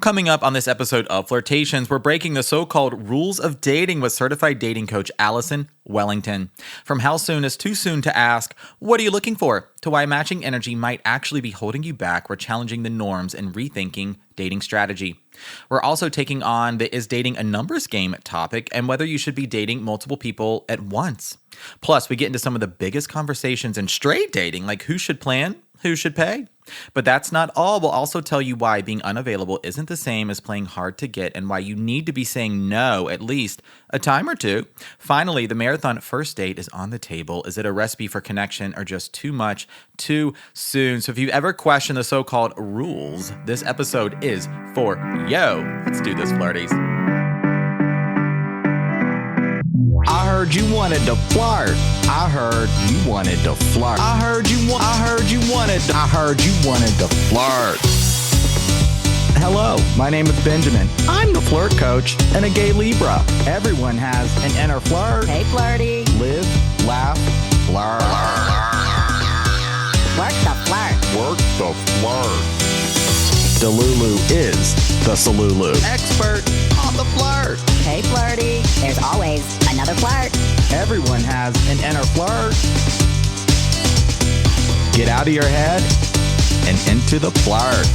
Coming up on this episode of Flirtations, we're breaking the so-called rules of dating with certified dating coach Alison Wellington. From how soon is too soon to ask, what are you looking for? To why matching energy might actually be holding you back. We're challenging the norms and rethinking dating strategy. We're also taking on the is dating a numbers game topic and whether you should be dating multiple people at once. Plus, we get into some of the biggest conversations in straight dating, like who should plan, who should pay. But that's not all. We'll also tell you why being unavailable isn't the same as playing hard to get and why you need to be saying no at least a time or two. Finally, the marathon first date is on the table. Is it a recipe for connection or just too much too soon? So if you've ever questioned the so-called rules, this episode is for you. Let's do this, flirties. I heard you wanted to flirt. I heard you wanted to flirt. I heard you wanted to flirt. Hello, my name is Benjamin. I'm the flirt coach and a gay Libra. Everyone has an inner flirt. Hey, flirty. Live, laugh, flirt. Work the flirt. Work the flirt. Delulu is the Salulu. Expert on the flirt. Hey, flirty. There's always another flirt. Everyone has an inner flirt. Get out of your head and into the flirt.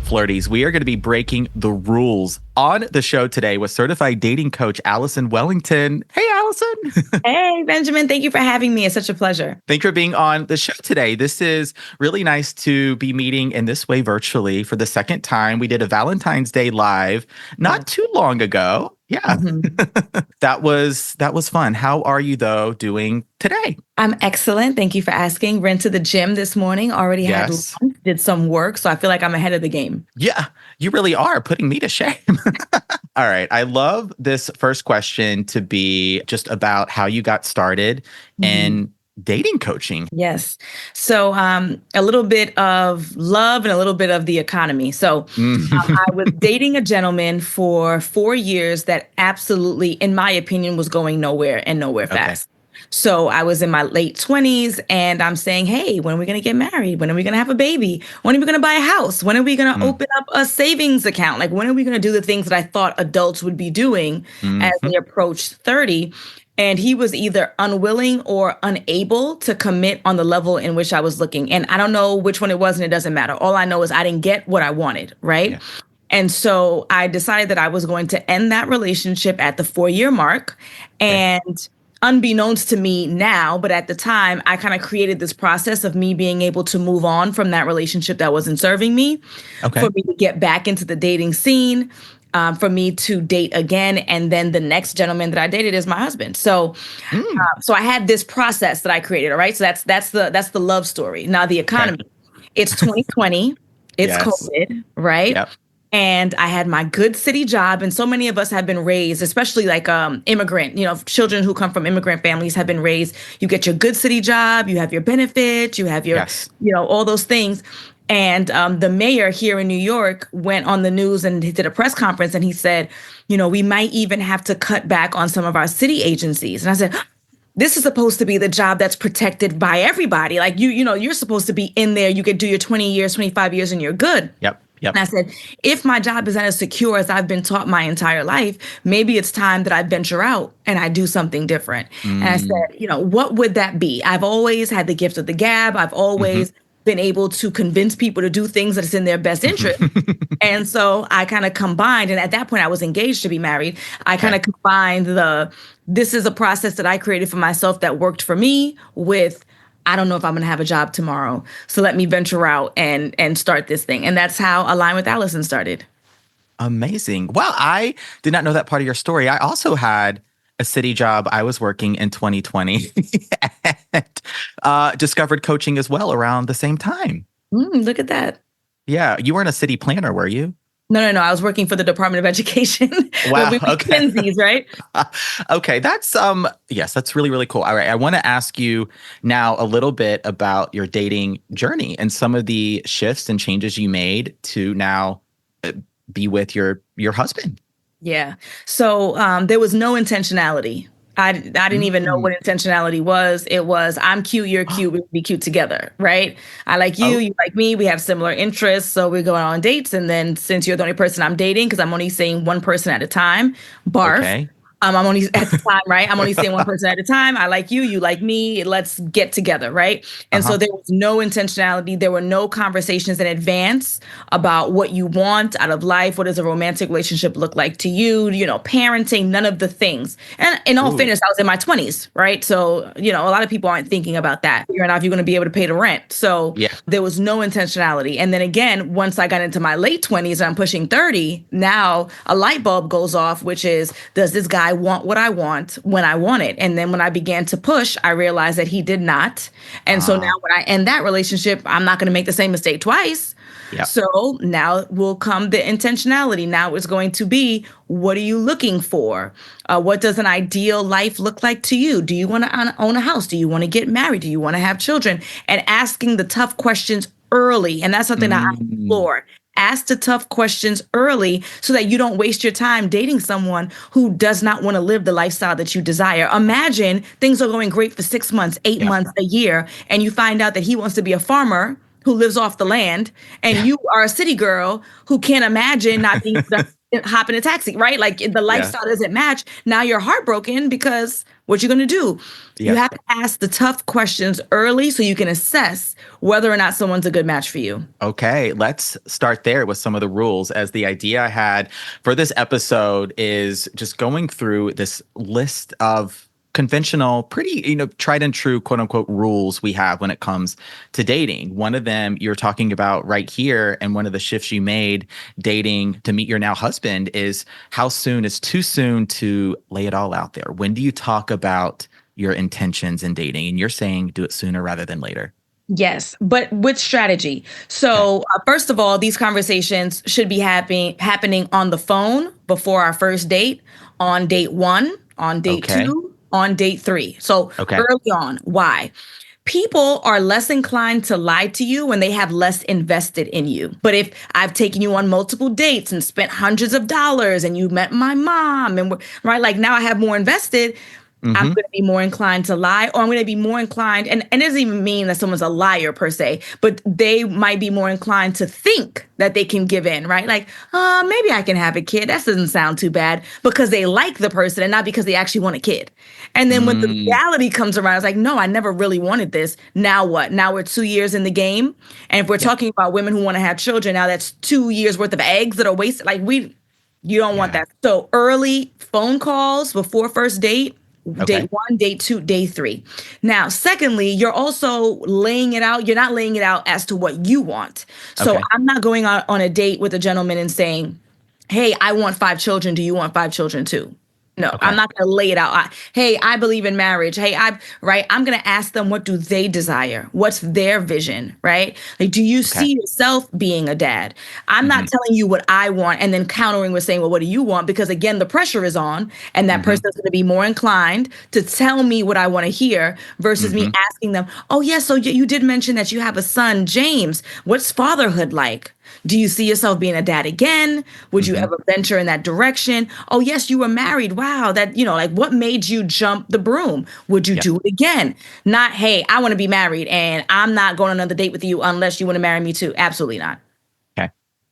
Flirties, we are going to be breaking the rules on the show today with certified dating coach Alison Wellington. Hey, Alison. Hey, Benjamin. Thank you for having me. It's such a pleasure. Thank you for being on the show today. This is really nice to be meeting in this way virtually for the second time. We did a Valentine's Day live not too long ago. Yeah, that was fun. How are you, though, doing today? I'm excellent. Thank you for asking. Ran to the gym this morning. Already had lunch, did some work. So I feel like I'm ahead of the game. Yeah, you really are putting me to shame. All right. I love this first question to be just about how you got started in dating coaching. Yes. So a little bit of love and a little bit of the economy. So I was dating a gentleman for 4 years that absolutely, in my opinion, was going nowhere and nowhere fast. So I was in my late 20s and I'm saying, hey, when are we going to get married? When are we going to have a baby? When are we going to buy a house? When are we going to open up a savings account? Like, when are we going to do the things that I thought adults would be doing as they approached 30? And he was either unwilling or unable to commit on the level in which I was looking. And I don't know which one it was, and it doesn't matter. All I know is I didn't get what I wanted, right? Yeah. And so I decided that I was going to end that relationship at the 4-year mark. And unbeknownst to me now, but at the time, I kind of created this process of me being able to move on from that relationship that wasn't serving me, for me to get back into the dating scene, for me to date again. And then the next gentleman that I dated is my husband. So so I had this process that I created. All right. So that's the love story. Now the economy, it's 2020, it's COVID, right? Yep. And I had my good city job. And so many of us have been raised, especially like immigrant, children who come from immigrant families have been raised. You get your good city job, you have your benefits, you have your, all those things. And the mayor here in New York went on the news and he did a press conference and he said, we might even have to cut back on some of our city agencies. And I said, this is supposed to be the job that's protected by everybody. Like, you're supposed to be in there. You could do your 20 years, 25 years and you're good. Yep. And I said, if my job isn't as secure as I've been taught my entire life, maybe it's time that I venture out and I do something different. And I said, what would that be? I've always had the gift of the gab. I've always been able to convince people to do things that's in their best interest. And so I kind of combined, and at that point I was engaged to be married. I kind of combined this is a process that I created for myself that worked for me with, I don't know if I'm going to have a job tomorrow. So let me venture out and start this thing. And that's how Align with Alison started. Amazing. Well, I did not know that part of your story. I also had a city job. I was working in 2020 and discovered coaching as well around the same time. Look at that. Yeah. You weren't a city planner, were you? No. I was working for the Department of Education. Wow. Okay. Twinsies, right? Okay. That's, yes, that's really, really cool. All right. I want to ask you now a little bit about your dating journey and some of the shifts and changes you made to now be with your husband. Yeah. So there was no intentionality I didn't even know what intentionality was. It was, I'm cute, you're cute, we would be cute together, right? I like you, Oh, you like me, we have similar interests, so we're going on dates. And then since you're the only person I'm dating, because I'm only seeing one person at a time, barf. okay. I'm only at the time, right? I'm only seeing one person at a time. I like you, you like me. Let's get together, right? And so Uh-huh. there was no intentionality. There were no conversations in advance about what you want out of life. What does a romantic relationship look like to you? You know, parenting, none of the things. And in all Ooh. fairness, I was in my 20s, right? So, you know, a lot of people aren't thinking about that, figuring out if you're going to be able to pay the rent. So Yeah. there was no intentionality. And then again, once I got into my late 20s and I'm pushing 30, now a light bulb goes off, which is, does this guy want what I want when I want it? And then when I began to push, I realized that he did not. And so now when I end that relationship, I'm not going to make the same mistake twice. Yeah. So now will come the intentionality. Now it's going to be, what are you looking for? What does an ideal life look like to you? Do you want to own a house? Do you want to get married? Do you want to have children? And asking the tough questions early. And that's something that I explore. Ask the tough questions early so that you don't waste your time dating someone who does not want to live the lifestyle that you desire. Imagine things are going great for 6 months, 8 months, a year, and you find out that he wants to be a farmer who lives off the land, and you are a city girl who can't imagine not being able to hop in a taxi, right? Like the lifestyle doesn't match. Now you're heartbroken because what you're going to do? You have to ask the tough questions early so you can assess whether or not someone's a good match for you. Okay, let's start there with some of the rules. As the idea I had for this episode is just going through this list of conventional, pretty, tried and true, quote unquote, rules we have when it comes to dating. One of them you're talking about right here, and one of the shifts you made dating to meet your now husband is how soon is too soon to lay it all out there. When do you talk about your intentions in dating? And you're saying do it sooner rather than later. Yes, but with strategy. So, first of all, these conversations should be happening on the phone before our first date, on date 1, on date 2, on date 3. So early on. Why? People are less inclined to lie to you when they have less invested in you. But if I've taken you on multiple dates and spent hundreds of dollars and you met my mom and right, like now I have more invested, I'm going to be more inclined to lie, or I'm going to be more inclined, and it doesn't even mean that someone's a liar per se, but they might be more inclined to think that they can give in, right? Like, maybe I can have a kid. That doesn't sound too bad, because they like the person and not because they actually want a kid. And then when the reality comes around, it's like, no, I never really wanted this. Now what? Now we're 2 years in the game. And if we're talking about women who want to have children, now that's 2 years worth of eggs that are wasted. Like you don't want that. So early phone calls before first date. Date 1, date 2, day 3. Now, secondly, you're also laying it out. You're not laying it out as to what you want. So I'm not going out on a date with a gentleman and saying, hey, I want 5 children. Do you want 5 children too? No, I'm not going to lay it out. Hey, I believe in marriage. Hey, I'm going to ask them, what do they desire? What's their vision, right? Like, do you see yourself being a dad? I'm not telling you what I want and then countering with saying, well, what do you want? Because again, the pressure is on, and that person is going to be more inclined to tell me what I want to hear versus me asking them, oh, yeah, so you did mention that you have a son, James. What's fatherhood like? Do you see yourself being a dad again? Would you ever venture in that direction? Oh, yes, you were married. Wow. That, like what made you jump the broom? Would you do it again? Not, hey, I want to be married and I'm not going on another date with you unless you want to marry me too. Absolutely not.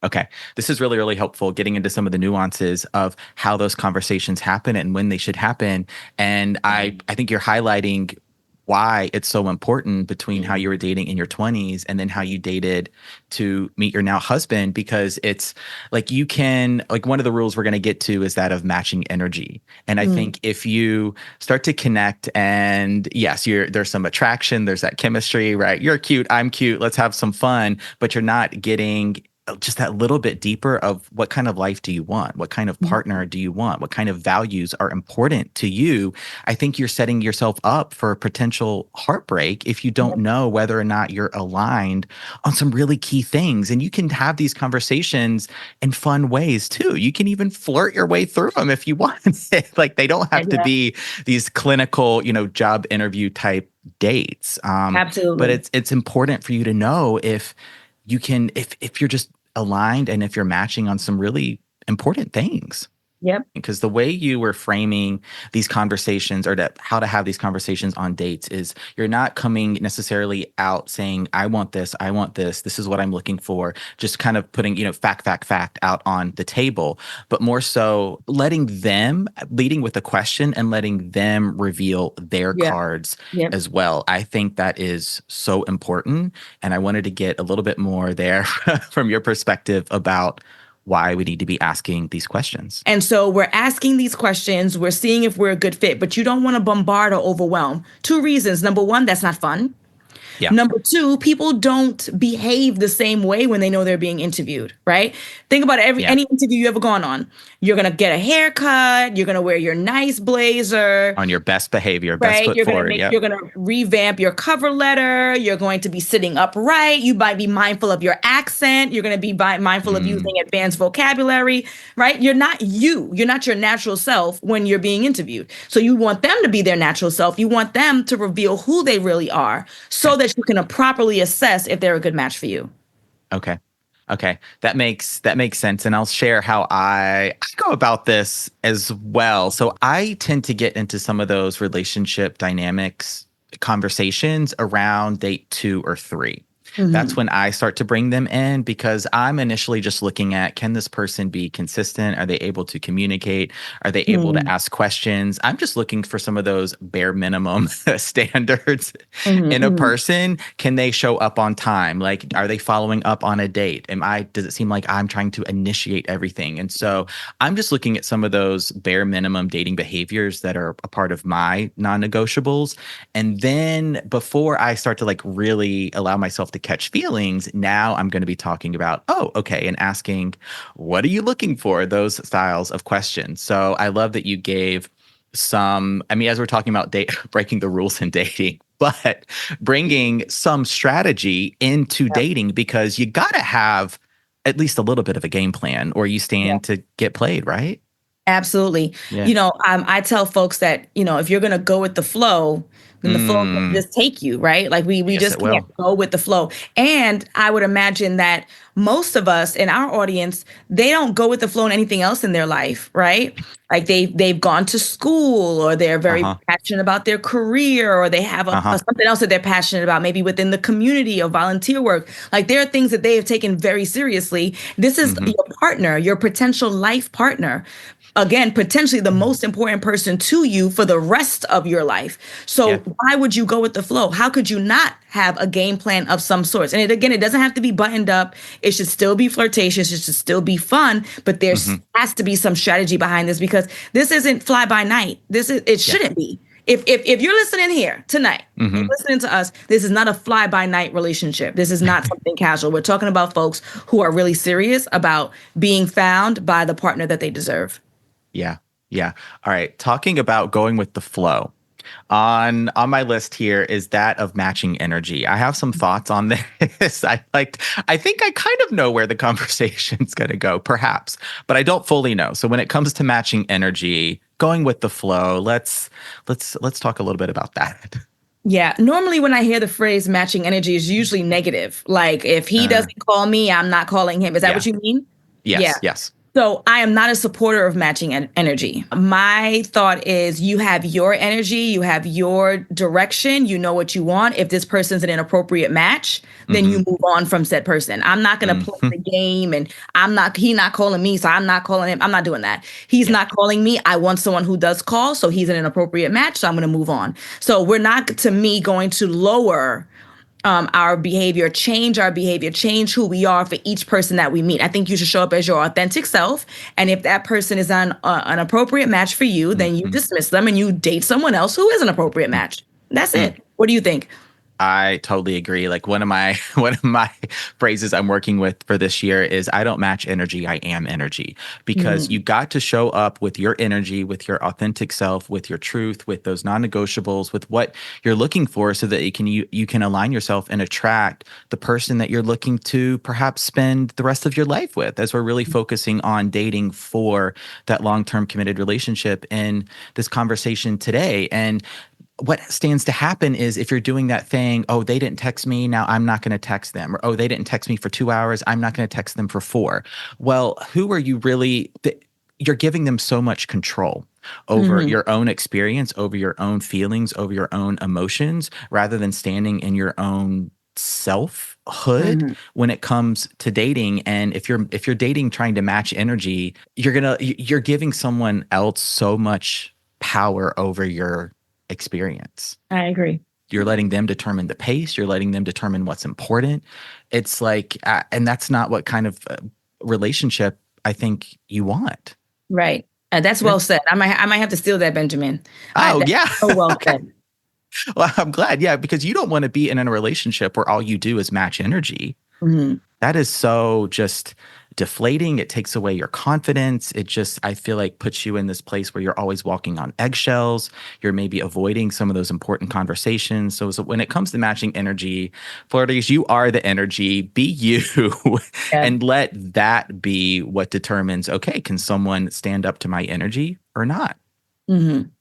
Okay. This is really, really helpful, getting into some of the nuances of how those conversations happen and when they should happen. And I think you're highlighting why it's so important between how you were dating in your 20s and then how you dated to meet your now husband, because it's like one of the rules we're going to get to is that of matching energy. And I think if you start to connect, and yes, there's some attraction, there's that chemistry, right? You're cute, I'm cute, let's have some fun, but you're not getting just that little bit deeper of what kind of life do you want? What kind of partner do you want? What kind of values are important to you? I think you're setting yourself up for potential heartbreak if you don't know whether or not you're aligned on some really key things. And you can have these conversations in fun ways too. You can even flirt your way through them if you want. Like they don't have to be these clinical, job interview type dates. Absolutely. But it's important for you to know if you can, if you're just aligned and if you're matching on some really important things. Yep. because the way you were framing these conversations or how to have these conversations on dates is you're not coming necessarily out saying, I want this, this is what I'm looking for, just kind of putting, fact out on the table, but more so leading with a question and letting them reveal their Yeah. cards Yep. as well. I think that is so important. And I wanted to get a little bit more there from your perspective about why we need to be asking these questions. And so we're asking these questions, we're seeing if we're a good fit, but you don't want to bombard or overwhelm. Two reasons. Number one, that's not fun. Yeah. Number two, people don't behave the same way when they know they're being interviewed, right? Think about any interview you ever gone on. You're gonna get a haircut. You're gonna wear your nice blazer. On your best behavior, best Right, foot forward. you're gonna revamp your cover letter. You're going to be sitting upright. You might be mindful of your accent. You're going to be mindful of using advanced vocabulary. Right, you're not you. You're not your natural self when you're being interviewed. So you want them to be their natural self. You want them to reveal who they really are, so that you can properly assess if they're a good match for you. Okay. That makes sense. And I'll share how I go about this as well. So I tend to get into some of those relationship dynamics conversations around date 2 or 3. That's when I start to bring them in, because I'm initially just looking at, can this person be consistent? Are they able to communicate? Are they able to ask questions? I'm just looking for some of those bare minimum standards in a person. Can they show up on time? Like, are they following up on a date? Does it seem like I'm trying to initiate everything? And so I'm just looking at some of those bare minimum dating behaviors that are a part of my non-negotiables. And then before I start to really allow myself to catch feelings, now I'm going to be talking about, and asking, what are you looking for? Those styles of questions. So I love that you gave as we're talking about breaking the rules in dating, but bringing some strategy into dating, because you got to have at least a little bit of a game plan, or you stand to get played, right? Absolutely. Yeah. I tell folks that, if you're going to go with the flow, then the flow can just take you, right? Like we Yes, just can't go with the flow. And I would imagine that most of us in our audience, they don't go with the flow in anything else in their life, right? Like they've gone to school, or they're very passionate about their career, or they have something else that they're passionate about, maybe within the community or volunteer work. Like there are things that they have taken very seriously. This is your partner, your potential life partner. Again, potentially the most important person to you for the rest of your life. So why would you go with the flow? How could you not have a game plan of some sorts? And it doesn't have to be buttoned up. It should still be flirtatious. It should still be fun. But there has to be some strategy behind this, because this isn't fly by night. It shouldn't be. If you're listening here tonight, you're listening to us, this is not a fly by night relationship. This is not something casual. We're talking about folks who are really serious about being found by the partner that they deserve. Yeah. All right. Talking about going with the flow. On my list here is that of matching energy. I have some thoughts on this. I think I kind of know where the conversation's going to go, perhaps, but I don't fully know. So when it comes to matching energy, going with the flow, let's talk a little bit about that. Yeah. Normally when I hear the phrase matching energy, is usually negative. Like, if he doesn't call me, I'm not calling him. Is that what you mean? Yes. So I am not a supporter of matching energy. My thought is, you have your energy, you have your direction, you know what you want. If this person's an inappropriate match, then you move on from said person. I'm not going to play the game, and he not calling me, so I'm not calling him. I'm not doing that. He's not calling me. I want someone who does call, so he's an inappropriate match, so I'm going to move on. So we're not, to me, going to lower our behavior, change who we are for each person that we meet. I think you should show up as your authentic self. And if that person is an appropriate match for you, then you dismiss them and you date someone else who is an appropriate match. That's it. What do you think? I totally agree. Like one of my phrases I'm working with for this year is, I don't match energy, I am energy. Because you got to show up with your energy, with your authentic self, with your truth, with those non-negotiables, with what you're looking for, so that you can align yourself and attract the person that you're looking to perhaps spend the rest of your life with, as we're really focusing on dating for that long-term committed relationship in this conversation today. And what stands to happen is, if you're doing that thing, they didn't text me, now I'm not going to text them. Or, they didn't text me for 2 hours, I'm not going to text them for 4. Well, who are you really? you're giving them so much control over your own experience, over your own feelings, over your own emotions, rather than standing in your own selfhood when it comes to dating. And if you're dating trying to match energy, you're giving someone else so much power over your experience. I agree. You're letting them determine the pace. You're letting them determine what's important. It's like, and that's not what kind of relationship I think you want. Right. That's well said. I might have to steal that, Benjamin. Oh, yeah. So well said. Well, I'm glad. Yeah, because you don't want to be in a relationship where all you do is match energy. That is so just deflating. It takes away your confidence. It just, I feel like, puts you in this place where you're always walking on eggshells. You're maybe avoiding some of those important conversations. So when it comes to matching energy, Flirties, you are the energy. Be you and let that be what determines, okay, can someone stand up to my energy or not?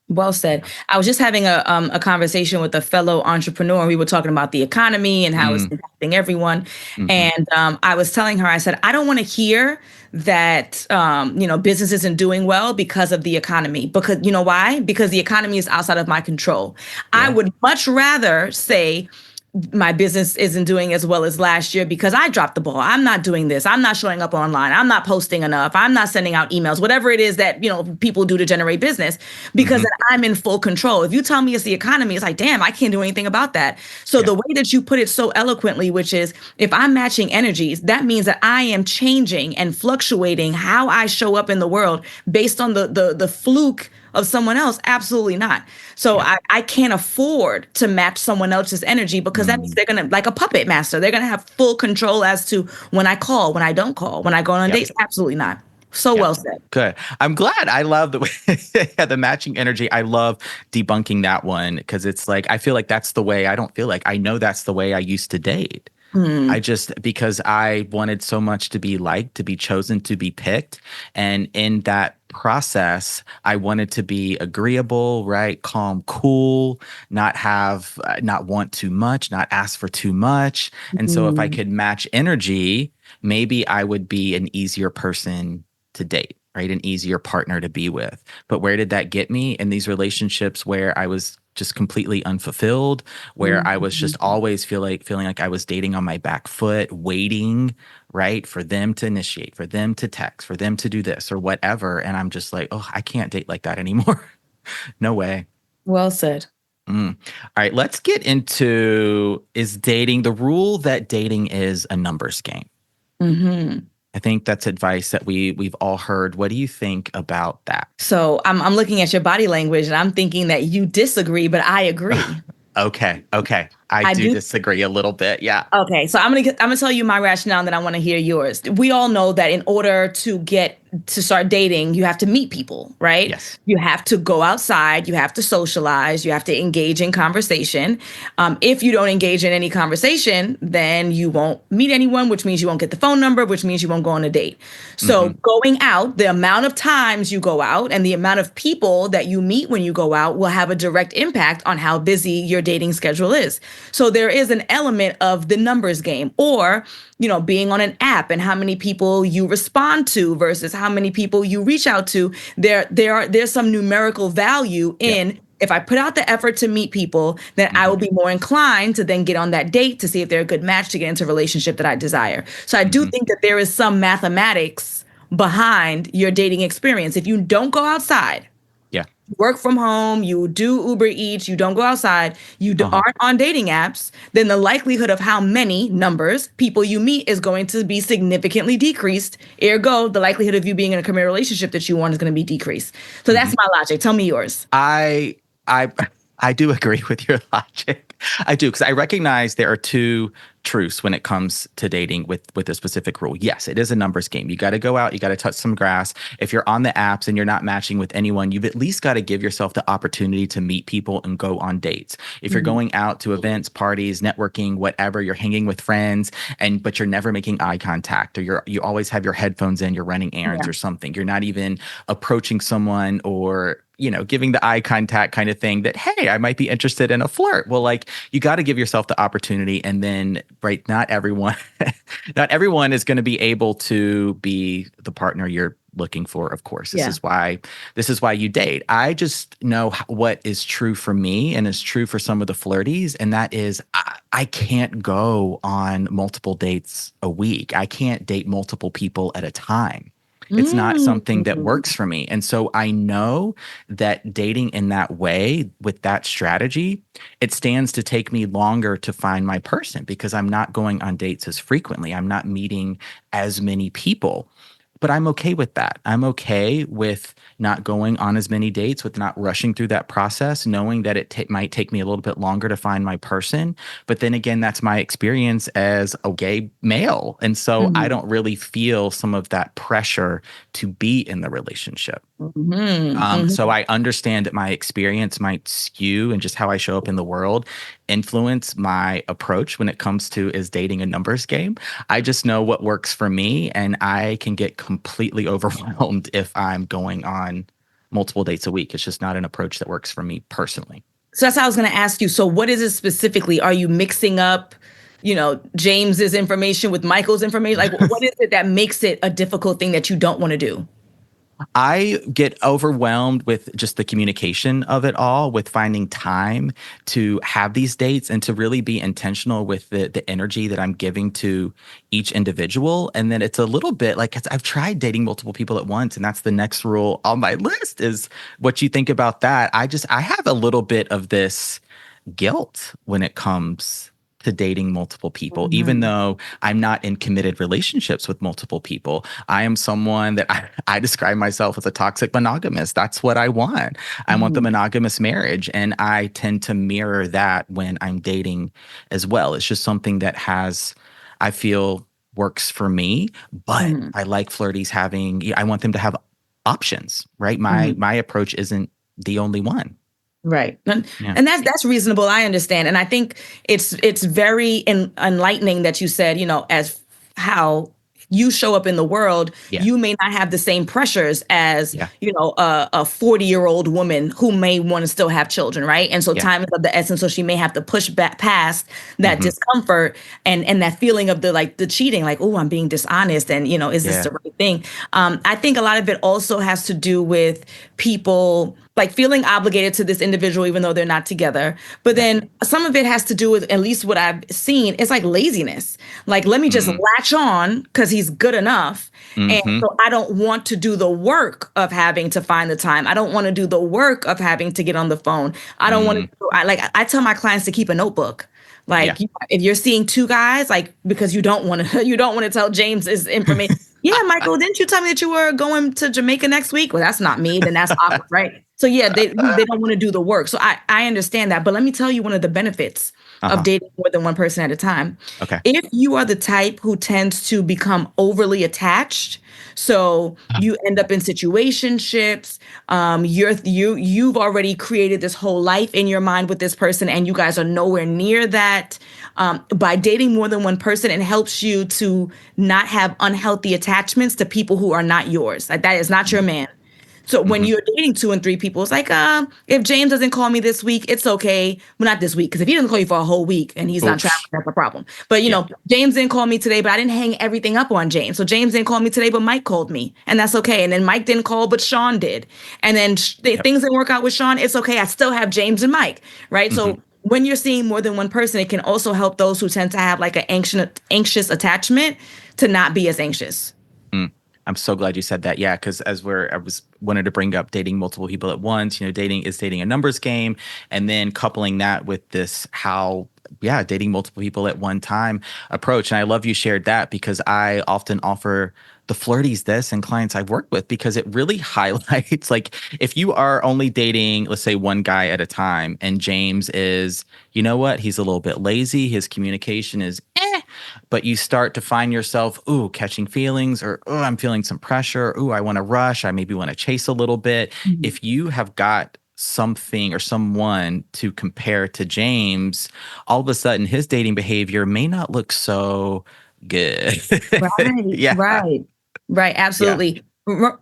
Well said. I was just having a conversation with a fellow entrepreneur. We were talking about the economy and how it's impacting everyone. And I was telling her, I said, I don't want to hear that, business isn't doing well because of the economy. Because you know why? Because the economy is outside of my control. Yeah. I would much rather say, my business isn't doing as well as last year because I dropped the ball. I'm not doing this. I'm not showing up online. I'm not posting enough. I'm not sending out emails, whatever it is that, people do to generate business, because then I'm in full control. If you tell me it's the economy, it's like, damn, I can't do anything about that. So the way that you put it so eloquently, which is if I'm matching energies, that means that I am changing and fluctuating how I show up in the world based on the fluke of someone else. Absolutely not. So I can't afford to match someone else's energy, because that means they're going to, like a puppet master, they're going to have full control as to when I call, when I don't call, when I go on dates. Absolutely not. So well said. Good. I'm glad. I love the way the matching energy. I love debunking that one, because it's like, I feel like that's the way. I know that's the way I used to date. Because I wanted so much to be liked, to be chosen, to be picked. And in that process, I wanted to be agreeable, right? Calm, cool, not want too much, not ask for too much. And so if I could match energy, maybe I would be an easier person to date, right? An easier partner to be with. But where did that get me? In these relationships where I was just completely unfulfilled, where I was just always feeling like I was dating on my back foot, waiting, right, for them to initiate, for them to text, for them to do this or whatever. And I'm just like, oh, I can't date like that anymore. No way. Well said. All right, let's get into, is dating the rule that dating is a numbers game? I think that's advice that we've all heard. What do you think about that? So I'm looking at your body language and I'm thinking that you disagree, but I agree. Okay. I do disagree a little bit. Yeah. Okay. So I'm gonna tell you my rationale, and then I want to hear yours. We all know that in order to start dating, you have to meet people, right? Yes. You have to go outside. You have to socialize. You have to engage in conversation. If you don't engage in any conversation, then you won't meet anyone, which means you won't get the phone number, which means you won't go on a date. So going out, the amount of times you go out and the amount of people that you meet when you go out will have a direct impact on how busy your dating schedule is. So there is an element of the numbers game, or, being on an app and how many people you respond to versus how many people you reach out to. There's some numerical value in, if I put out the effort to meet people, then I will be more inclined to then get on that date to see if they're a good match to get into a relationship that I desire. So I do think that there is some mathematics behind your dating experience. If you don't go outside, work from home, you do Uber Eats, you don't go outside, you aren't on dating apps, then the likelihood of how many people you meet is going to be significantly decreased. Ergo, the likelihood of you being in a committed relationship that you want is going to be decreased. So that's my logic. Tell me yours. I do agree with your logic. I do, because I recognize there are two truths when it comes to dating with a specific rule. Yes, it is a numbers game. You got to go out, you got to touch some grass. If you're on the apps and you're not matching with anyone, you've at least got to give yourself the opportunity to meet people and go on dates. If you're going out to events, parties, networking, whatever, you're hanging with friends, but you're never making eye contact, or you always have your headphones in, you're running errands or something. You're not even approaching someone or giving the eye contact kind of thing that, hey, I might be interested in a flirt. Well, you got to give yourself the opportunity. And then, right, not everyone is going to be able to be the partner you're looking for, of course. Yeah. This is why you date. I just know what is true for me and is true for some of the flirties, and that is I can't go on multiple dates a week. I can't date multiple people at a time. It's not something that works for me. And so I know that dating in that way with that strategy, it stands to take me longer to find my person because I'm not going on dates as frequently. I'm not meeting as many people. But I'm okay with that. I'm okay with not going on as many dates, with not rushing through that process, knowing that it might take me a little bit longer to find my person. But then again, that's my experience as a gay male. And so I don't really feel some of that pressure to be in the relationship. So I understand that my experience might skew and just how I show up in the world influence my approach when it comes to is dating a numbers game. I just know what works for me, and I can get completely overwhelmed if I'm going on multiple dates a week. It's just not an approach that works for me personally. So that's how I was going to ask you. So what is it specifically? Are you mixing up, James's information with Michael's information? Like, what is it that makes it a difficult thing that you don't want to do? I get overwhelmed with just the communication of it all, with finding time to have these dates and to really be intentional with the energy that I'm giving to each individual. And then it's a little bit like I've tried dating multiple people at once, and that's the next rule on my list is what you think about that. I have a little bit of this guilt when it comes to dating multiple people, even though I'm not in committed relationships with multiple people. I am someone that I describe myself as a toxic monogamist. That's what I want. I want the monogamous marriage. And I tend to mirror that when I'm dating as well. It's just something that I feel works for me, but I like flirties I want them to have options, right? My approach isn't the only one. Right. And that's reasonable. I understand. And I think it's very enlightening that you said, as how you show up in the world, you may not have the same pressures as, a 40-year-old woman who may want to still have children, right? And so time is of the essence. So she may have to push back past that discomfort and that feeling of the cheating, like, oh, I'm being dishonest. And, is this the right thing? I think a lot of it also has to do with people like feeling obligated to this individual, even though they're not together. But then some of it has to do with, at least what I've seen, it's like laziness. Like, let me just latch on because he's good enough. And so I don't want to do the work of having to find the time. I don't want to do the work of having to get on the phone. I don't want to, I tell my clients to keep a notebook. Like, if you're seeing two guys, like, because you don't want to tell James's information. Yeah, Michael, didn't you tell me that you were going to Jamaica next week? Well, that's not me. Then that's awkward, right? So yeah, they don't want to do the work. So I understand that. But let me tell you one of the benefits of dating more than one person at a time. Okay. If you are the type who tends to become overly attached, so you end up in situationships, you've already created this whole life in your mind with this person, and you guys are nowhere near that. By dating more than one person, it helps you to not have unhealthy attachments to people who are not yours. Like, that is not your man. So when you're dating 2 and 3 people, it's like, if James doesn't call me this week, it's okay. Well, not this week, because if he doesn't call you for a whole week and he's not traveling, that's a problem. But, James didn't call me today, but I didn't hang everything up on James. So James didn't call me today, but Mike called me, and that's okay. And then Mike didn't call, but Sean did. And then things didn't work out with Sean. It's okay. I still have James and Mike, right? So when you're seeing more than one person, it can also help those who tend to have like an anxious attachment to not be as anxious. I'm so glad you said that. Yeah, because wanted to bring up dating multiple people at once. Dating a numbers game, and then coupling that with this dating multiple people at one time approach. And I love you shared that, because I often offer the flirties this and clients I've worked with, because it really highlights, like, if you are only dating, let's say, one guy at a time, and James is, he's a little bit lazy, his communication is but you start to find yourself, catching feelings, or, I'm feeling some pressure. I want to rush. I maybe want to chase a little bit. If you have got something or someone to compare to James, all of a sudden his dating behavior may not look so good. Right. Right. Absolutely.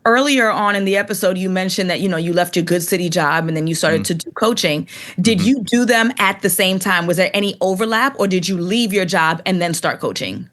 Earlier on in the episode, you mentioned that, you left your good city job and then you started to do coaching. Did you do them at the same time? Was there any overlap, or did you leave your job and then start coaching?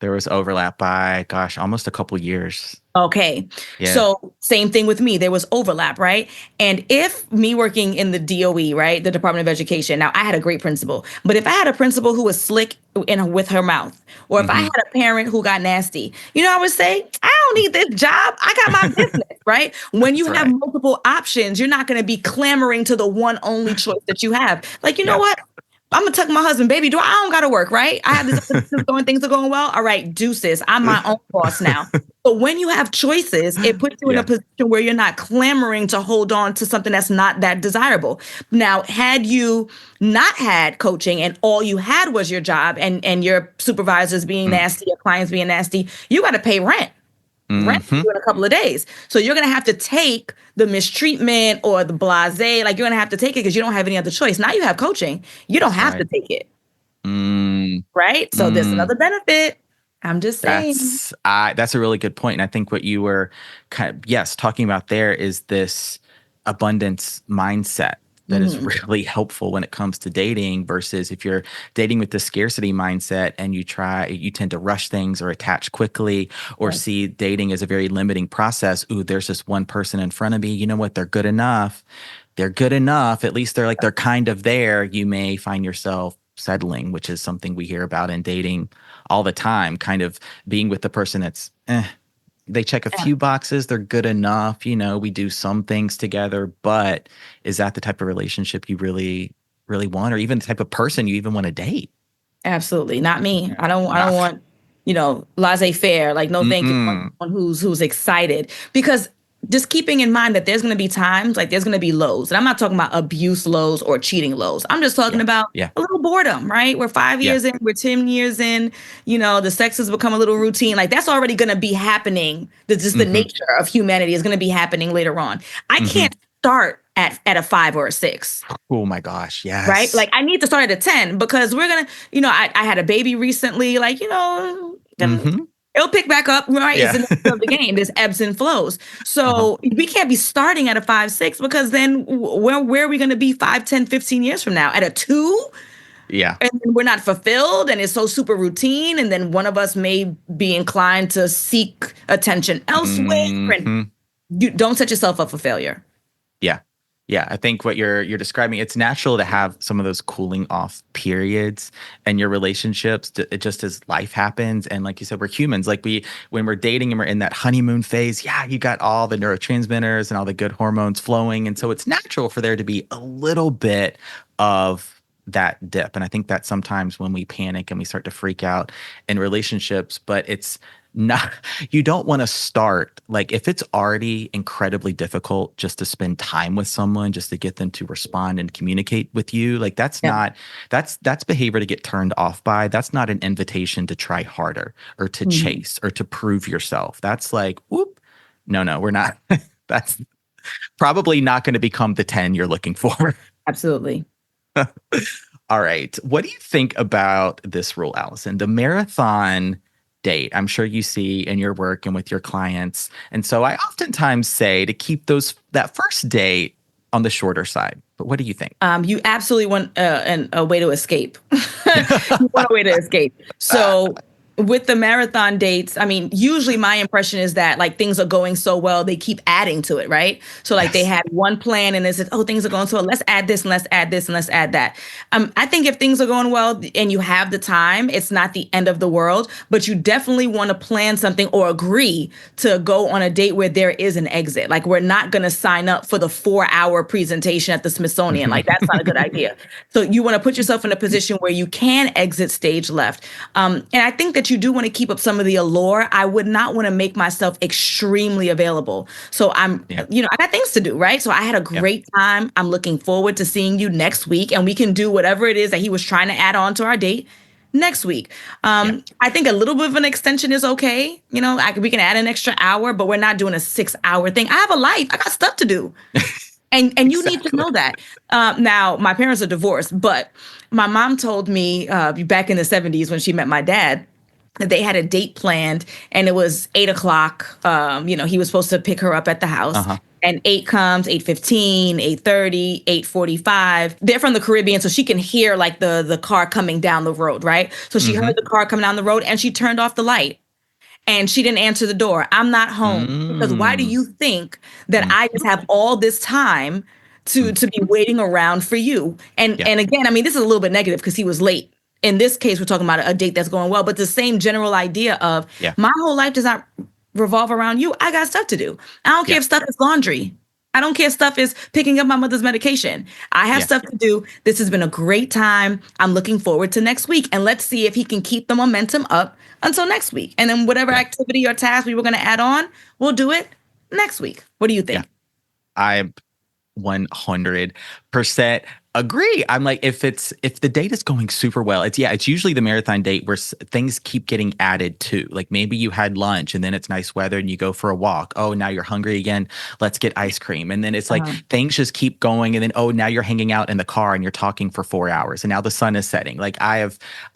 There was overlap by, gosh, almost a couple years. Okay. Yeah. So same thing with me. There was overlap, right? And if me working in the DOE, right, the Department of Education, now I had a great principal, but if I had a principal who was slick with her mouth, or if I had a parent who got nasty, I would say, I don't need this job. I got my business, right? When you have multiple options, you're not going to be clamoring to the one only choice that you have. Like, you know what? I'm gonna tuck my husband, baby. I don't gotta work, right? I have this going, things are going well. All right, deuces. I'm my own boss now. But when you have choices, it puts you in a position where you're not clamoring to hold on to something that's not that desirable. Now, had you not had coaching and all you had was your job and your supervisors being nasty, your clients being nasty, you got to pay rent. Rent in a couple of days. So you're going to have to take the mistreatment or the blasé, like you're going to have to take it because you don't have any other choice. Now you have coaching. You don't have to take it. Right? So there's another benefit. I'm just saying. That's a really good point. And I think what you were talking about there is this abundance mindset that is really helpful when it comes to dating versus if you're dating with the scarcity mindset and you tend to rush things or attach quickly or see dating as a very limiting process. Ooh, there's this one person in front of me. You know what? They're good enough. They're good enough. At least they're kind of there. You may find yourself settling, which is something we hear about in dating all the time, kind of being with the person that's they check a few boxes. They're good enough. We do some things together, but is that the type of relationship you really, really want, or even the type of person you even want to date? Absolutely. Not me. I don't want, laissez-faire. Like, no, thank you. I want someone who's excited, because just keeping in mind that there's going to be times, like there's going to be lows. And I'm not talking about abuse lows or cheating lows. I'm just talking about a little boredom, right? We're 5 years in, we're 10 years in, the sex has become a little routine. Like, that's already going to be happening. Just the nature of humanity is going to be happening later on. I can't start at a 5 or a 6. Oh my gosh. Yes. Right? Like, I need to start at a 10 because we're going to, I had a baby recently, like, it'll pick back up, right? It's the nature of the game. There's ebbs and flows. So we can't be starting at a 5, 6 because then where are we going to be 5, 10, 15 years from now? At a 2? Yeah. And we're not fulfilled and it's so super routine. And then one of us may be inclined to seek attention elsewhere. And you don't set yourself up for failure. Yeah. Yeah, I think what you're describing, it's natural to have some of those cooling off periods in your relationships, just as life happens. And like you said, we're humans. Like when we're dating and we're in that honeymoon phase, you got all the neurotransmitters and all the good hormones flowing. And so it's natural for there to be a little bit of that dip. And I think that sometimes when we panic and we start to freak out in relationships, but it's not, you don't want to start, like, if it's already incredibly difficult just to spend time with someone, just to get them to respond and communicate with you, like that's behavior to get turned off by. That's not an invitation to try harder or to chase or to prove yourself. That's like, whoop, no, we're not. That's probably not going to become the 10 you're looking for. Absolutely. All right. What do you think about this rule, Alison? The marathon date, I'm sure you see in your work and with your clients. And so I oftentimes say to keep that first date on the shorter side. But what do you think? You absolutely want a way to escape. You want a way to escape. So with the marathon dates, I mean, usually my impression is that like things are going so well, they keep adding to it, right? So like they had one plan and they said, oh, things are going so well. Let's add this and let's add this and let's add that. I think if things are going well and you have the time, it's not the end of the world, but you definitely want to plan something or agree to go on a date where there is an exit. Like, we're not going to sign up for the 4-hour presentation at the Smithsonian. Like, that's not a good idea. So you want to put yourself in a position where you can exit stage left. And I think that you do want to keep up some of the allure. I would not want to make myself extremely available. So I got things to do, right? So I had a great time. I'm looking forward to seeing you next week, and we can do whatever it is that he was trying to add on to our date next week. I think a little bit of an extension is okay. We can add an extra hour, but we're not doing a 6-hour thing. I have a life. I got stuff to do. And you need to know that. Now, my parents are divorced, but my mom told me back in the 70s when she met my dad, that they had a date planned and it was 8:00. He was supposed to pick her up at the house. And 8 comes, 8:15, 8:30, 8:45. They're from the Caribbean, so she can hear like the car coming down the road, right? So she heard the car coming down the road and she turned off the light. And she didn't answer the door. I'm not home. Because why do you think that I just have all this time to be waiting around for you? And again, I mean, this is a little bit negative because he was late. In this case, we're talking about a date that's going well, but the same general idea of my whole life does not revolve around you. I got stuff to do. I don't care if stuff is laundry. I don't care if stuff is picking up my mother's medication. I have stuff to do. This has been a great time. I'm looking forward to next week. And let's see if he can keep the momentum up until next week. And then whatever activity or task we were going to add on, we'll do it next week. What do you think? I 100% agree. I'm like, if the date is going super well, it's usually the marathon date where things keep getting added to. Like maybe you had lunch and then it's nice weather and you go for a walk. Oh, now you're hungry again. Let's get ice cream. And then it's like things just keep going. And then, oh, now you're hanging out in the car and you're talking for 4 hours and now the sun is setting. Like I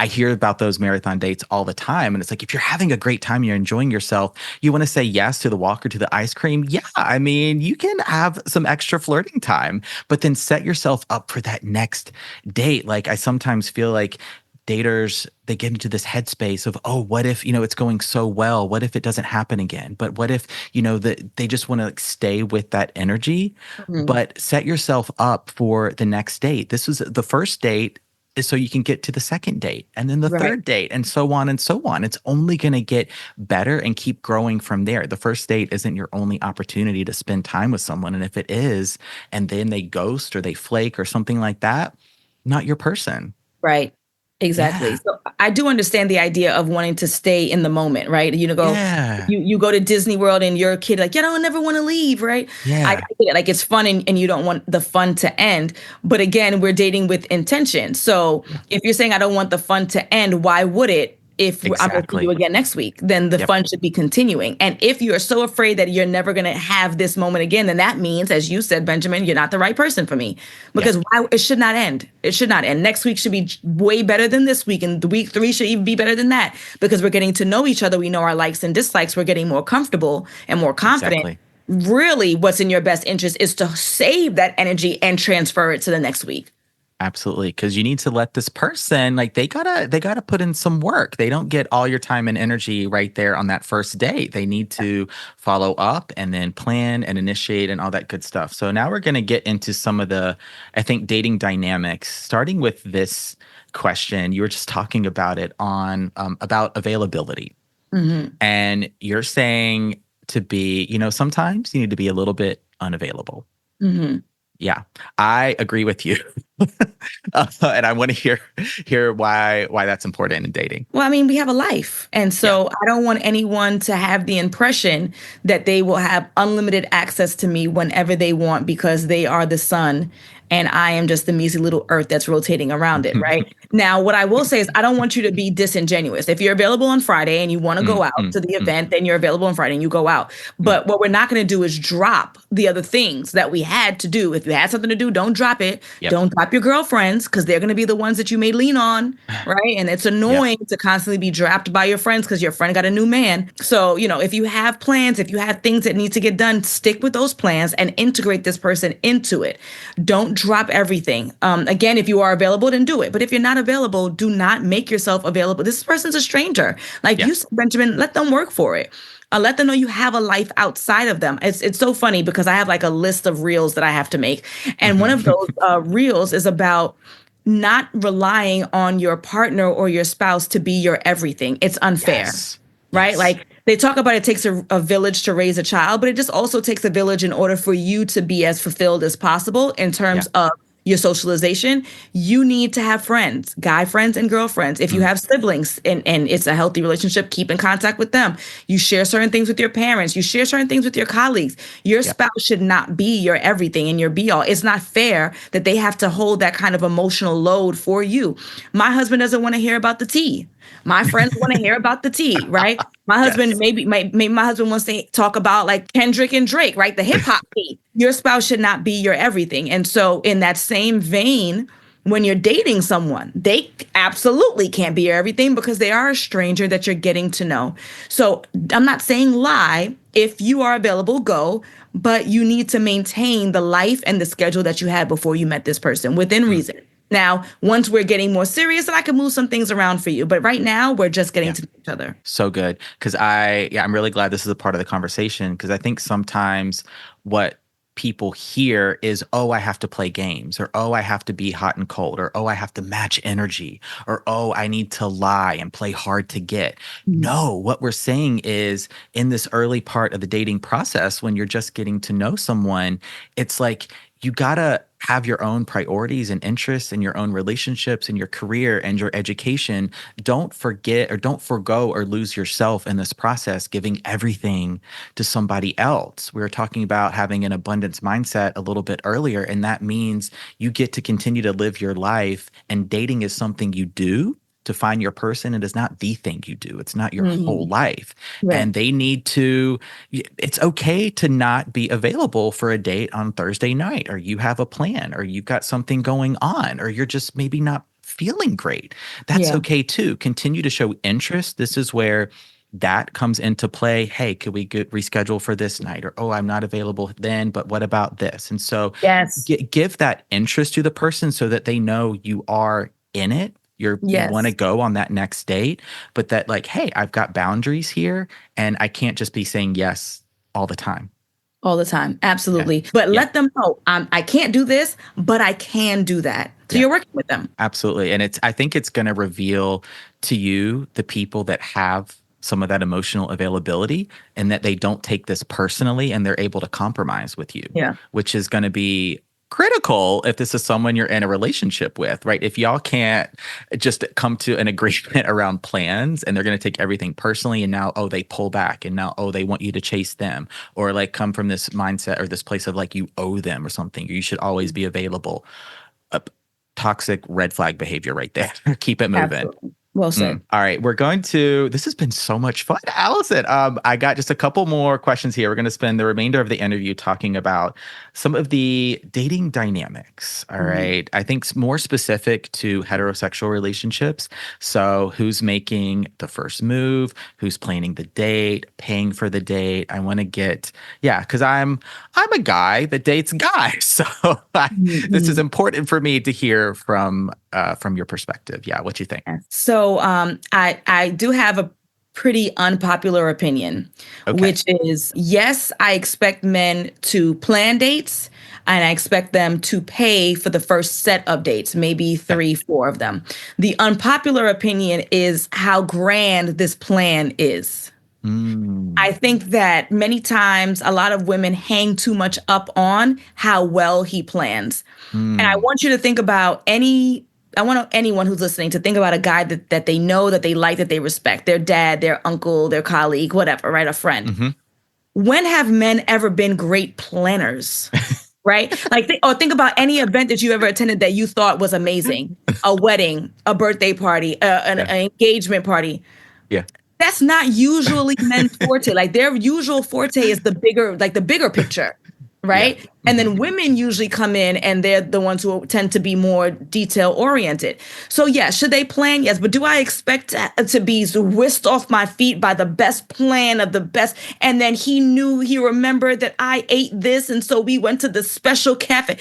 hear about those marathon dates all the time. And it's like, if you're having a great time, you're enjoying yourself, you want to say yes to the walk or to the ice cream. Yeah. I mean, you can have some extra flirting time, but then set yourself up for that next date. Like I sometimes feel like daters, they get into this headspace of, oh, what if, it's going so well? What if it doesn't happen again? But what if, they just want to stay with that energy, but set yourself up for the next date. This was the first date is so you can get to the second date and then the third date and so on and so on. It's only going to get better and keep growing from there. The first date isn't your only opportunity to spend time with someone. And if it is, and then they ghost or they flake or something like that, not your person. Right. Exactly. Yeah. So I do understand the idea of wanting to stay in the moment, right? You go to Disney World and you're a kid like, I don't never want to leave, right? Yeah. I get it. Like it's fun and you don't want the fun to end. But again, we're dating with intention. So if you're saying I don't want the fun to end, why would it? If I'm going to see you again next week, then the fun should be continuing. And if you're so afraid that you're never going to have this moment again, then that means, as you said, Benjamin, you're not the right person for me. Because it should not end. It should not end. Next week should be way better than this week. And the week 3 should even be better than that. Because we're getting to know each other. We know our likes and dislikes. We're getting more comfortable and more confident. Exactly. Really, what's in your best interest is to save that energy and transfer it to the next week. Absolutely. Because you need to let this person, like they gotta put in some work. They don't get all your time and energy right there on that first date. They need to follow up and then plan and initiate and all that good stuff. So now we're going to get into some of the, I think, dating dynamics, starting with this question. You were just talking about it about availability. And you're saying to be, sometimes you need to be a little bit unavailable. Yeah, I agree with you. And I want to hear why that's important in dating. Well, I mean, we have a life. And so I don't want anyone to have the impression that they will have unlimited access to me whenever they want because they are the sun and I am just the measly little earth that's rotating around it, right? Now, what I will say is I don't want you to be disingenuous. If you're available on Friday and you want to go out to the event, then you're available on Friday and you go out. But what we're not going to do is drop the other things that we had to do. If you had something to do, don't drop it. Don't drop your girlfriends because they're going to be the ones that you may lean on, right? And it's annoying to constantly be dropped by your friends because your friend got a new man. So, if you have plans, if you have things that need to get done, stick with those plans and integrate this person into it. Don't drop everything. Again, if you are available, then do it. But if you're not available, do not make yourself available. This person's a stranger. Like you said, Benjamin, let them work for it. Let them know you have a life outside of them. It's so funny because I have like a list of reels that I have to make. And one of those reels is about not relying on your partner or your spouse to be your everything. It's unfair. Right? Yes. Like they talk about it takes a village to raise a child, but it just also takes a village in order for you to be as fulfilled as possible in terms of your socialization. You need to have friends, guy friends and girlfriends. If you have siblings and it's a healthy relationship, keep in contact with them. You share certain things with your parents. You share certain things with your colleagues. Your spouse should not be your everything and your be all. It's not fair that they have to hold that kind of emotional load for you. My husband doesn't want to hear about the tea. My friends want to hear about the tea, right? My husband, maybe my husband wants to talk about like Kendrick and Drake, right? The hip hop tea. Your spouse should not be your everything. And so in that same vein, when you're dating someone, they absolutely can't be your everything because they are a stranger that you're getting to know. So I'm not saying lie. If you are available, go, but you need to maintain the life and the schedule that you had before you met this person within reason. Now, once we're getting more serious, then I can move some things around for you. But right now, we're just getting to know each other. So good. Because I'm really glad this is a part of the conversation, because I think sometimes what people hear is, oh, I have to play games, or oh, I have to be hot and cold, or oh, I have to match energy, or oh, I need to lie and play hard to get. No, what we're saying is, in this early part of the dating process, when you're just getting to know someone, it's like you gotta have your own priorities and interests and your own relationships and your career and your education. Don't forget or don't forgo or lose yourself in this process, giving everything to somebody else. We were talking about having an abundance mindset a little bit earlier, and that means you get to continue to live your life, and dating is something you do to find your person. It is not the thing you do. It's not your whole life. Right. And they need to, it's okay to not be available for a date on Thursday night, or you have a plan, or you've got something going on, or you're just maybe not feeling great. That's okay too. Continue to show interest. This is where that comes into play. Hey, could we reschedule for this night? Or, oh, I'm not available then, but what about this? And so give that interest to the person so that they know you are in it. You want to go on that next date, but that like, hey, I've got boundaries here, and I can't just be saying yes all the time. All the time. Absolutely. But let them know, I can't do this, but I can do that. So you're working with them. Absolutely. And I think it's going to reveal to you the people that have some of that emotional availability, and that they don't take this personally, and they're able to compromise with you, which is going to be critical if this is someone you're in a relationship with, right? If y'all can't just come to an agreement around plans, and they're going to take everything personally, and now, oh, they pull back, and now, oh, they want you to chase them, or like come from this mindset or this place of like you owe them or something, or you should always be available. Toxic red flag behavior right there. Keep it moving. Absolutely. Well said. All right. This has been so much fun, Alison. I got just a couple more questions here. We're going to spend the remainder of the interview talking about some of the dating dynamics. All right. I think more specific to heterosexual relationships. So who's making the first move? Who's planning the date, paying for the date? I want to get, because I'm a guy that dates guys. So this is important for me to hear from your perspective. Yeah. What you think? So I do have a pretty unpopular opinion, which is, yes, I expect men to plan dates, and I expect them to pay for the first set of dates, maybe 3, 4 of them. The unpopular opinion is how grand this plan is. I think that many times a lot of women hang too much up on how well he plans. And I want you to think about anyone who's listening to think about a guy that they know, that they like, that they respect, their dad, their uncle, their colleague, whatever, right? A friend. When have men ever been great planners? Right? Like, think about any event that you ever attended that you thought was amazing. A wedding, a birthday party, an engagement party. Yeah. That's not usually men's forte. Like, their usual forte is the bigger picture. Right. Yeah. And then women usually come in, and they're the ones who tend to be more detail oriented. So, should they plan? Yes. But do I expect to be whisked off my feet by the best plan of the best? And then he remembered that I ate this, and so we went to the special cafe.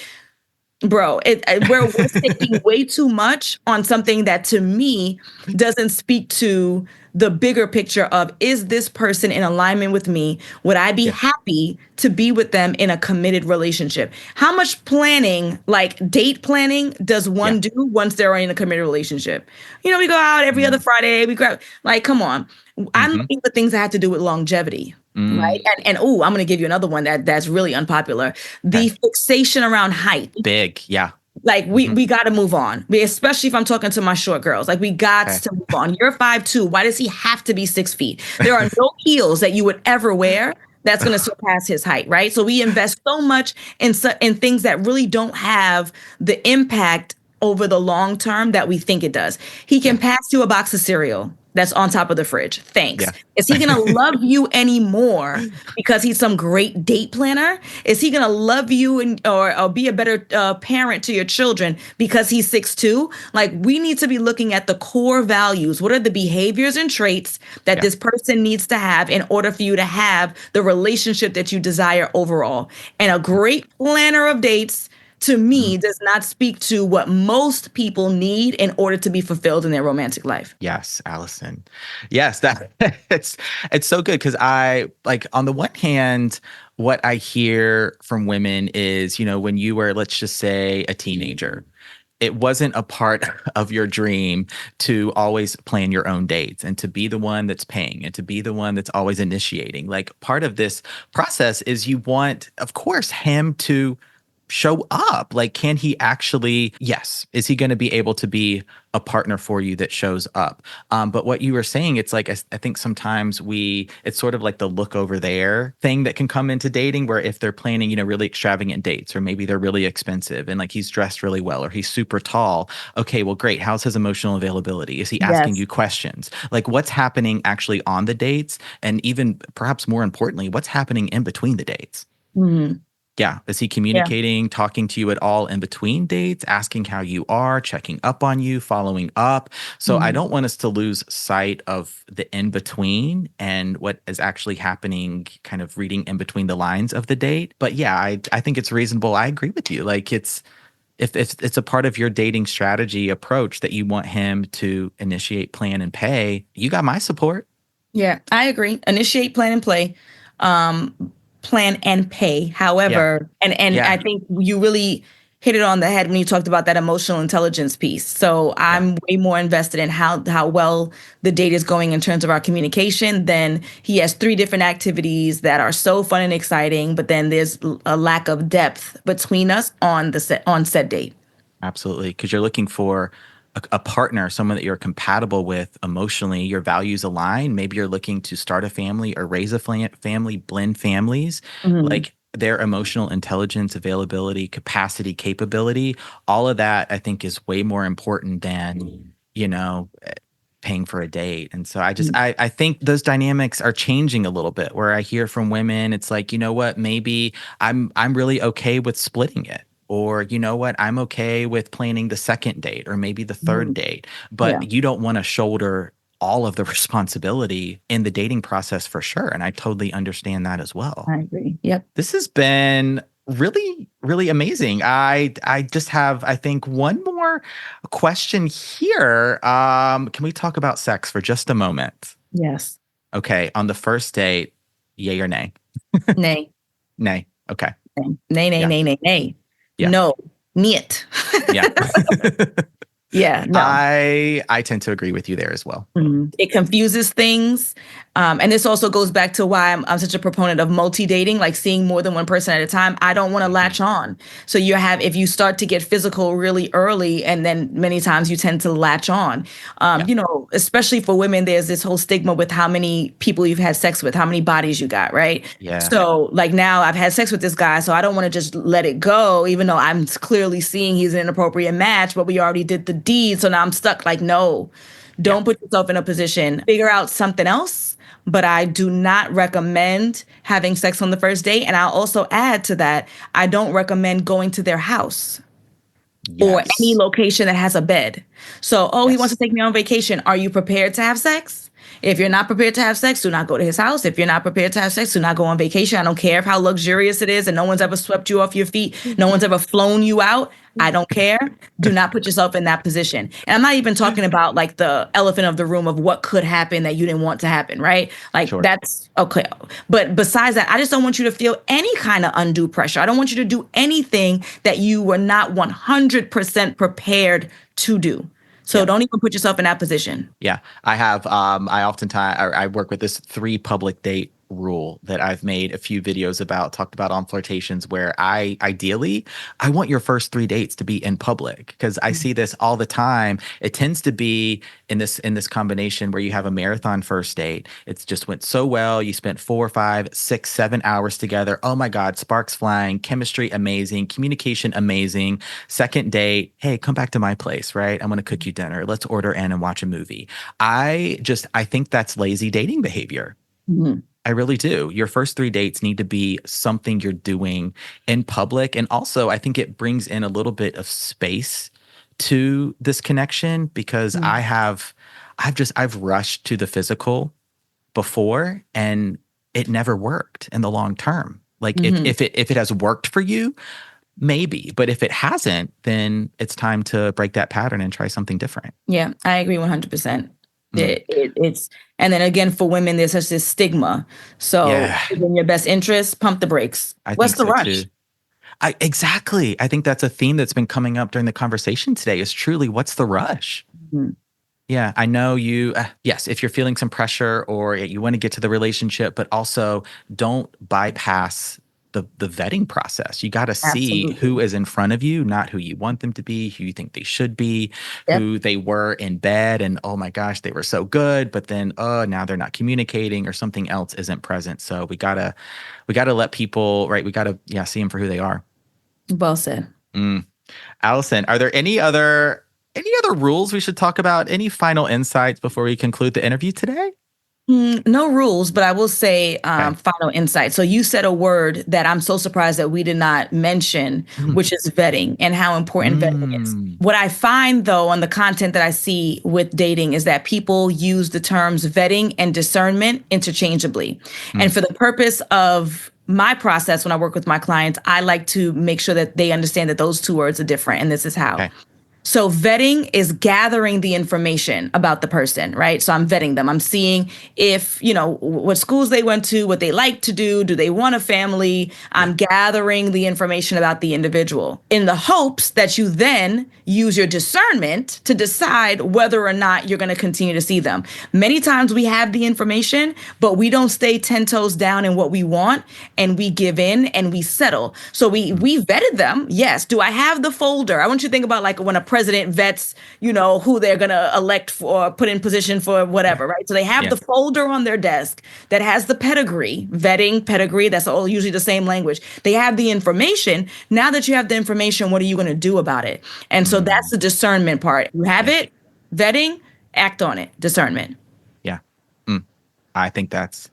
Bro, we're taking way too much on something that, to me, doesn't speak to the bigger picture of, is this person in alignment with me? Would I be happy to be with them in a committed relationship? How much planning, like date planning, does one do once they're in a committed relationship? We go out every other Friday. We grab, like, come on. I'm looking for things that have to do with longevity. Right. And I'm going to give you another one that's really unpopular. The fixation around height. Big. Yeah. Like, we got to move on. Especially if I'm talking to my short girls. Like, we got to move on. You're 5'2". Why does he have to be 6 feet? There are no heels that you would ever wear that's going to surpass his height. Right. So we invest so much in things that really don't have the impact over the long term that we think it does. He can pass you a box of cereal. that's on top of the fridge. Thanks. Yeah. Is he going to love you anymore because he's some great date planner? Is he going to love you or be a better parent to your children because he's 6'2"? Like, we need to be looking at the core values. What are the behaviors and traits that this person needs to have in order for you to have the relationship that you desire overall? And a great planner of dates, to me, does not speak to what most people need in order to be fulfilled in their romantic life. Yes, Allison. Yes, that it's so good because I like on the one hand, what I hear from women is, when you were, let's just say, a teenager, it wasn't a part of your dream to always plan your own dates and to be the one that's paying and to be the one that's always initiating. Like, part of this process is you want, of course, him to show up. Like, can he actually, yes, is he going to be able to be a partner for you that shows up? But what you were saying, it's like, I think sometimes it's sort of like the look over there thing that can come into dating, where if they're planning, really extravagant dates, or maybe they're really expensive and like he's dressed really well or he's super tall. Okay, well, great. How's his emotional availability? Is he asking you questions? Like, what's happening actually on the dates? And even perhaps more importantly, what's happening in between the dates? Mm-hmm. Yeah. Is he communicating, talking to you at all in between dates, asking how you are, checking up on you, following up? So I don't want us to lose sight of the in between and what is actually happening, kind of reading in between the lines of the date. But yeah, I think it's reasonable. I agree with you. Like, if it's a part of your dating strategy approach that you want him to initiate, plan, and pay, you got my support. Yeah, I agree. Initiate, plan, and play. Plan and pay. However, and I think you really hit it on the head when you talked about that emotional intelligence piece. So I'm way more invested in how well the date is going in terms of our communication. Then he has 3 different activities that are so fun and exciting, but then there's a lack of depth between us on said date. Absolutely, because you're looking for a partner, someone that you're compatible with emotionally, your values align. Maybe you're looking to start a family or raise a family, blend families. Like, their emotional intelligence, availability, capacity, capability, all of that, I think, is way more important than, paying for a date. And so I think those dynamics are changing a little bit, where I hear from women, it's like, you know what, maybe I'm really okay with splitting it. Or, you know what, I'm okay with planning the second date or maybe the third date, but you don't want to shoulder all of the responsibility in the dating process for sure. And I totally understand that as well. I agree. Yep. This has been really, really amazing. I just have, I think, one more question here. Can we talk about sex for just a moment? Yes. Okay. On the first date, yay or nay? Nay. Nay. Okay. Nay. Yeah. No, niet. Yeah. Yeah, no. I tend to agree with you there as well. Mm-hmm. It confuses things. And this also goes back to why I'm such a proponent of multi-dating, like seeing more than one person at a time. I don't want to latch on. So if you start to get physical really early, and then many times you tend to latch on, especially for women, there's this whole stigma with how many people you've had sex with, how many bodies you got, right? Yeah. So like, now I've had sex with this guy, so I don't want to just let it go, even though I'm clearly seeing he's an inappropriate match, but we already did the deed. So now I'm stuck. Like, no, don't put yourself in a position, figure out something else. But I do not recommend having sex on the first date. And I'll also add to that, I don't recommend going to their house or any location that has a bed. So, he wants to take me on vacation. Are you prepared to have sex? If you're not prepared to have sex, do not go to his house. If you're not prepared to have sex, do not go on vacation. I don't care how luxurious it is and no one's ever swept you off your feet. No one's ever flown you out. I don't care. Do not put yourself in that position. And I'm not even talking about like the elephant of the room of what could happen that you didn't want to happen, right? Like that's okay. But besides that, I just don't want you to feel any kind of undue pressure. I don't want you to do anything that you were not 100% prepared to do. So don't even put yourself in that position. Yeah. I have, I oftentimes, I work with this 3 public date rule that I've made a few videos about, talked about on Flirtations, where I want your first 3 dates to be in public, because I see this all the time. It tends to be in this combination where you have a marathon first date. It's just went so well. You spent 4, 5, 6, 7 hours together. Oh my God, sparks flying, chemistry amazing, communication amazing. Second date, hey, come back to my place, right? I'm going to cook you dinner. Let's order in and watch a movie. I think that's lazy dating behavior. Mhm. I really do. Your first 3 dates need to be something you're doing in public. And also, I think it brings in a little bit of space to this connection, because I've rushed to the physical before, and it never worked in the long term. Like if it has worked for you, maybe, but if it hasn't, then it's time to break that pattern and try something different. Yeah, I agree 100%. It's, and then again, for women, there's such this stigma. So in your best interest, pump the brakes. What's the rush? Too. Exactly. I think that's a theme that's been coming up during the conversation today, is truly, what's the rush? Mm-hmm. Yeah, I know you, yes, if you're feeling some pressure or you want to get to the relationship, but also don't bypass the vetting process. You got to see who is in front of you, not who you want them to be, who you think they should be, who they were in bed, and oh my gosh, they were so good, but then now they're not communicating, or something else isn't present. So we gotta let people, right? We gotta see them for who they are. Well said. Alison, are there any other rules we should talk about? Any final insights before we conclude the interview today? No rules, but I will say final insight. So you said a word that I'm so surprised that we did not mention, which is vetting, and how important vetting is. What I find, though, on the content that I see with dating is that people use the terms vetting and discernment interchangeably. And for the purpose of my process, when I work with my clients, I like to make sure that they understand that those 2 words are different, and this is how. Okay. So vetting is gathering the information about the person, right? So I'm vetting them. I'm seeing if, what schools they went to, what they like to do they want a family? I'm gathering the information about the individual in the hopes that you then use your discernment to decide whether or not you're going to continue to see them. Many times we have the information, but we don't stay 10 toes down in what we want, and we give in and we settle. So we vetted them. Yes. Do I have the folder? I want you to think about like when a president vets, who they're going to elect for, put in position for whatever, right? So they have the folder on their desk that has the pedigree, vetting, pedigree. That's all usually the same language. They have the information. Now that you have the information, what are you going to do about it? And so that's the discernment part. You have it, vetting, act on it, discernment. Yeah. I think that's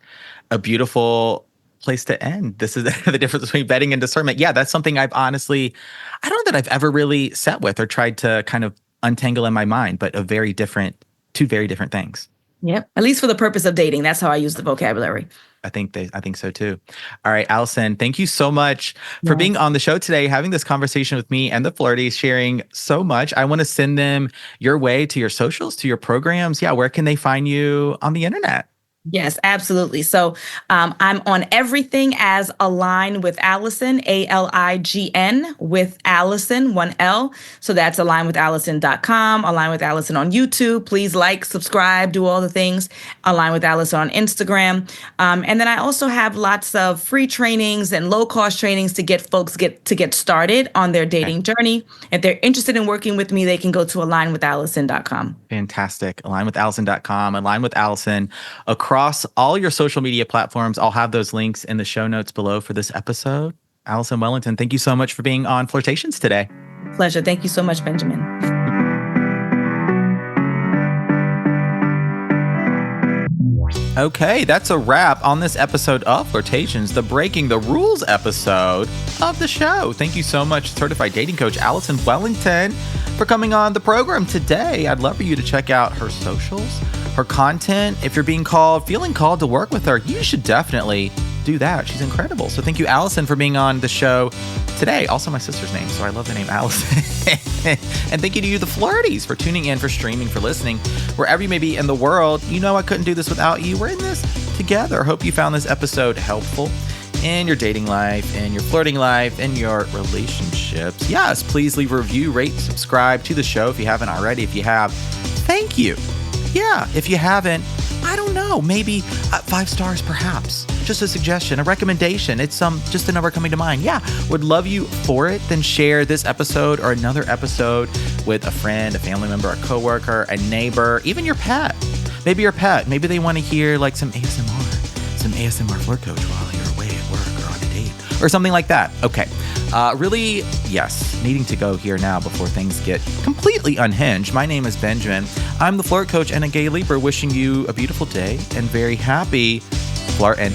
a beautiful place to end. This is the difference between vetting and discernment. Yeah, that's something I don't know that I've ever really sat with or tried to kind of untangle in my mind, but two very different things. Yep. At least for the purpose of dating. That's how I use the vocabulary. I think so too. All right, Alison, thank you so much for being on the show today, having this conversation with me and the Flirties, sharing so much. I want to send them your way, to your socials, to your programs. Yeah, where can they find you on the internet? Yes, absolutely. So I'm on everything as Align with Alison, ALIGN with Alison, 1L. So that's alignwithalison.com, Align with Alison on YouTube. Please like, subscribe, do all the things. Align with Alison on Instagram. And then I also have lots of free trainings and low-cost trainings to get folks to get started on their dating journey. If they're interested in working with me, they can go to alignwithalison.com. Fantastic. Alignwithalison.com, Align with Alison across all your social media platforms. I'll have those links in the show notes below for this episode. Alison Wellington, thank you so much for being on Flirtations today. Pleasure. Thank you so much, Benjamin. Okay, that's a wrap on this episode of Flirtations, the Breaking the Rules episode of the show. Thank you so much, certified dating coach Alison Wellington, for coming on the program today. I'd love for you to check out her socials, her content. If you're feeling called to work with her, you should definitely do that. She's incredible. So thank you, Alison, for being on the show today. Also my sister's name, so I love the name Alison. And thank you to you, the Flirties, for tuning in, for streaming, for listening, wherever you may be in the world. You know I couldn't do this without you. We're in this together. Hope you found this episode helpful in your dating life, in your flirting life, in your relationships. Yes, please leave a review, rate, subscribe to the show if you haven't already. If you have, thank you. Yeah, if you haven't, I don't know. know, maybe 5 stars perhaps. Just a suggestion, a recommendation. It's just a number coming to mind. Yeah, would love you for it. Then share this episode or another episode with a friend, a family member, a coworker, a neighbor, even your pet. Maybe your pet. Maybe they want to hear like some ASMR flirt coach while you're away at work or on a date or something like that. Okay. Really, yes, needing to go here now before things get completely unhinged. My name is Benjamin. I'm the flirt coach and a gay leaper, wishing you a beautiful day and very happy flirting.